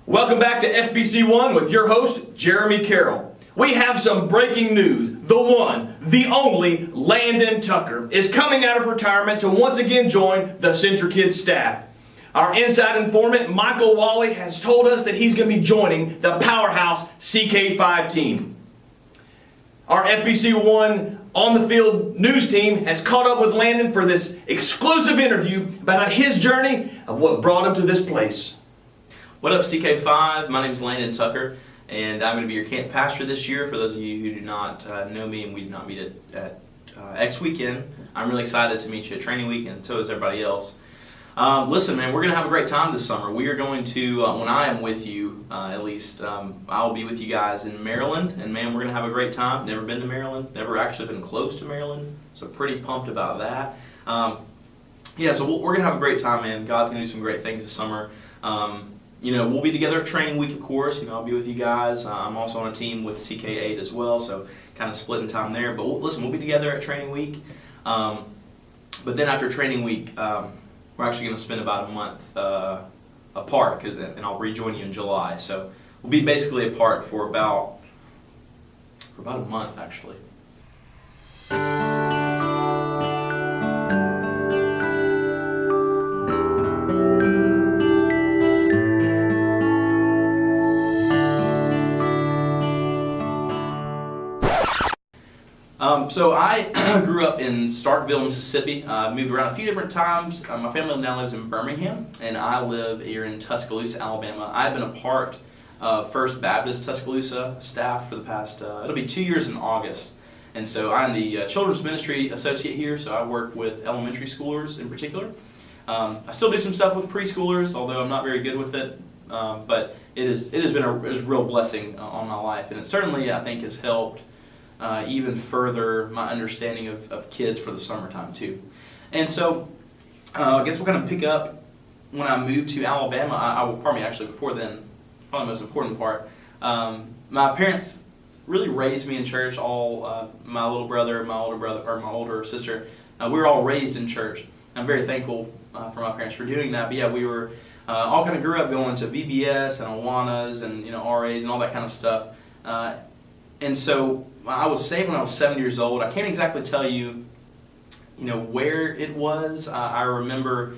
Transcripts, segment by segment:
Welcome back to FBC1 with your host, Jeremy Carroll. We have some breaking news. The one, the only Landon Tucker is coming out of retirement to once again join the CentriKid staff. Our inside informant, Michael Wally, has told us that he's going to be joining the powerhouse CK5 team. Our FBC1 on the field news team has caught up with Landon for this exclusive interview about his journey of what brought him to this place. What up, CK5? My name is Landon Tucker, and I'm going to be your camp pastor this year. For those of you who do not know me and we did not meet at X Weekend, I'm really excited to meet you at Training Week, and so is everybody else. Listen, man, we're going to have a great time this summer. We are going to, when I am with you, at least, I'll be with you guys in Maryland, and man, we're going to have a great time. Never been to Maryland, never actually been close to Maryland, so pretty pumped about that. So we're going to have a great time, man. God's going to do some great things this summer. We'll be together at Training Week, of course. I'll be with you guys. I'm also on a team with CK8 as well, so kind of splitting time there. But listen, we'll be together at Training Week. But then after Training Week, we're actually going to spend about a month apart, and I'll rejoin you in July. So we'll be basically apart for about a month, actually. So I grew up in Starkville, Mississippi. Moved around a few different times. My family now lives in Birmingham, and I live here in Tuscaloosa, Alabama. I've been a part of First Baptist Tuscaloosa staff for the past, it'll be 2 years in August. And so I'm the Children's Ministry Associate here, so I work with elementary schoolers in particular. I still do some stuff with preschoolers, although I'm not very good with it. But it has been a real blessing on my life, and it certainly, I think, has helped even further my understanding of kids for the summertime too. And so I guess we're going to pick up when I moved to Alabama. Before then, probably the most important part. My parents really raised me in church. All my little brother, my older sister, we were all raised in church. I'm very thankful for my parents for doing that. But yeah, we were all kind of grew up going to VBS and Awanas and RAs and all that kind of stuff. And so I was saved when I was 7 years old. I can't exactly tell you, where it was. I remember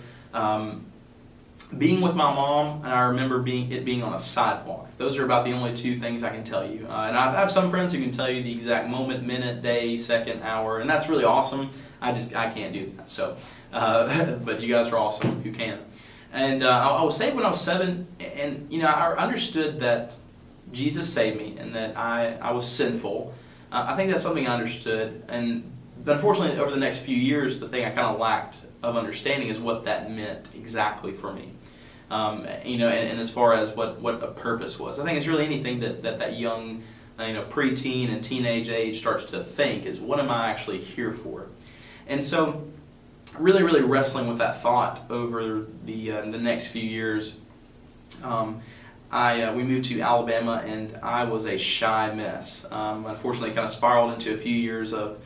being with my mom, and I remember it being on a sidewalk. Those are about the only two things I can tell you. And I have some friends who can tell you the exact moment, minute, day, second, hour, and that's really awesome. I can't do that. So, but you guys are awesome who can. And I was saved when I was 7, and I understood that Jesus saved me and that I was sinful. I think that's something I understood, and unfortunately over the next few years the thing I kind of lacked of understanding is what that meant exactly for me. And as far as what a purpose was. I think it's really anything that young preteen and teenage age starts to think is, what am I actually here for? And so really wrestling with that thought over the next few years. We moved to Alabama, and I was a shy mess. Unfortunately, kind of spiraled into a few years of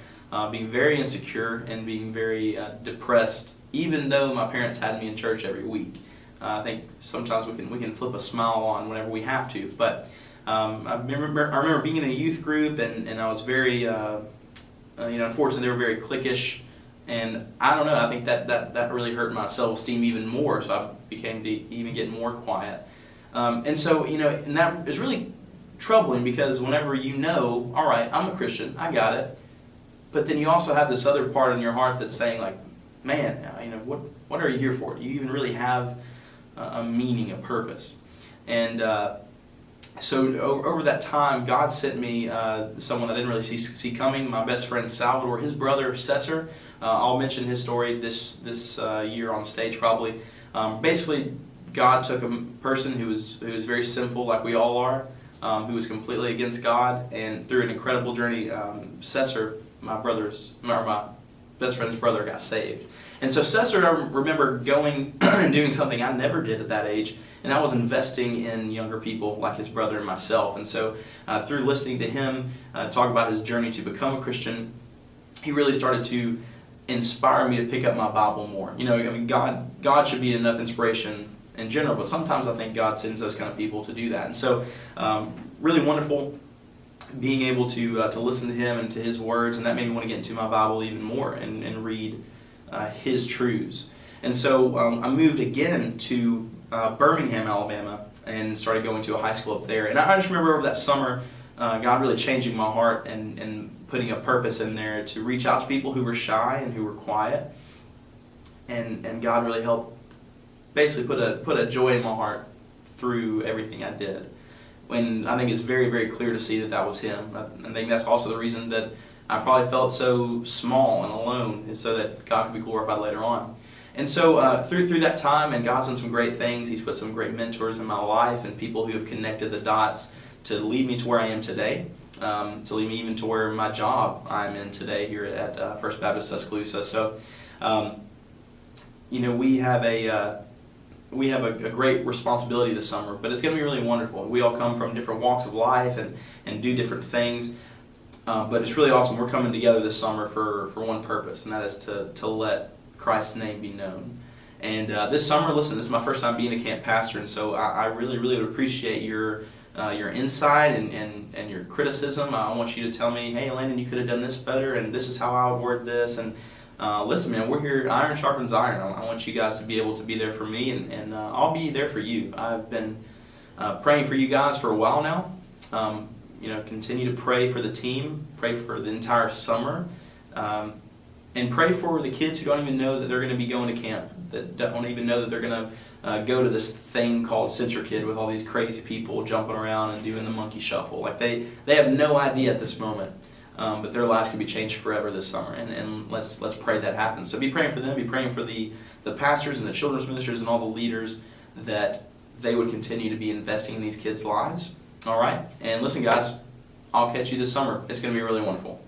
being very insecure and being very depressed, even though my parents had me in church every week. I think sometimes we can flip a smile on whenever we have to. But I remember being in a youth group, and I was very, unfortunately, they were very cliquish. And I don't know, I think that really hurt my self-esteem even more, so I became to even get more quiet. And so, and that is really troubling, because whenever all right, I'm a Christian, I got it, but then you also have this other part in your heart that's saying, like, man, what are you here for? Do you even really have a meaning, a purpose? And so over that time, God sent me someone I didn't really see coming. My best friend Salvador, his brother Cesar. I'll mention his story this year on stage probably. Basically, God took a person who was very sinful, like we all are, who was completely against God, and through an incredible journey, Cesar, my best friend's brother, got saved. And so Cesar, I remember going and doing something I never did at that age, and that was investing in younger people like his brother and myself. And so through listening to him talk about his journey to become a Christian, he really started to inspire me to pick up my Bible more. God should be enough inspiration in general, but sometimes I think God sends those kind of people to do that. And so, really wonderful being able to listen to him and to his words, and that made me want to get into my Bible even more and read his truths. And so I moved again to Birmingham, Alabama, and started going to a high school up there. And I just remember over that summer, God really changing my heart and putting a purpose in there to reach out to people who were shy and who were quiet. And God really helped basically put a joy in my heart through everything I did. And I think it's very, very clear to see that that was him. I think that's also the reason that I probably felt so small and alone, is so that God could be glorified later on. And so through that time, and God's done some great things. He's put some great mentors in my life and people who have connected the dots to lead me to where I am today, to lead me even to where my job I'm in today here at First Baptist Tuscaloosa. So, we have a great responsibility this summer, but it's going to be really wonderful. We all come from different walks of life and do different things, but it's really awesome. We're coming together this summer for one purpose, and that is to let Christ's name be known. And this summer, listen, this is my first time being a camp pastor, and so I really, really would appreciate your insight and your criticism. I want you to tell me, hey, Landon, you could have done this better, and this is how I would word this. And listen, man, we're here. Iron sharpens iron. I want you guys to be able to be there for me, and I'll be there for you. I've been praying for you guys for a while now. Continue to pray for the team, pray for the entire summer, and pray for the kids who don't even know that they're going to be going to camp, that don't even know that they're going to go to this thing called CentriKid with all these crazy people jumping around and doing the monkey shuffle. Like they have no idea at this moment, but their lives can be changed forever this summer. And let's pray that happens. So be praying for them. Be praying for the pastors and the children's ministers and all the leaders, that they would continue to be investing in these kids' lives. All right? And listen, guys, I'll catch you this summer. It's going to be really wonderful.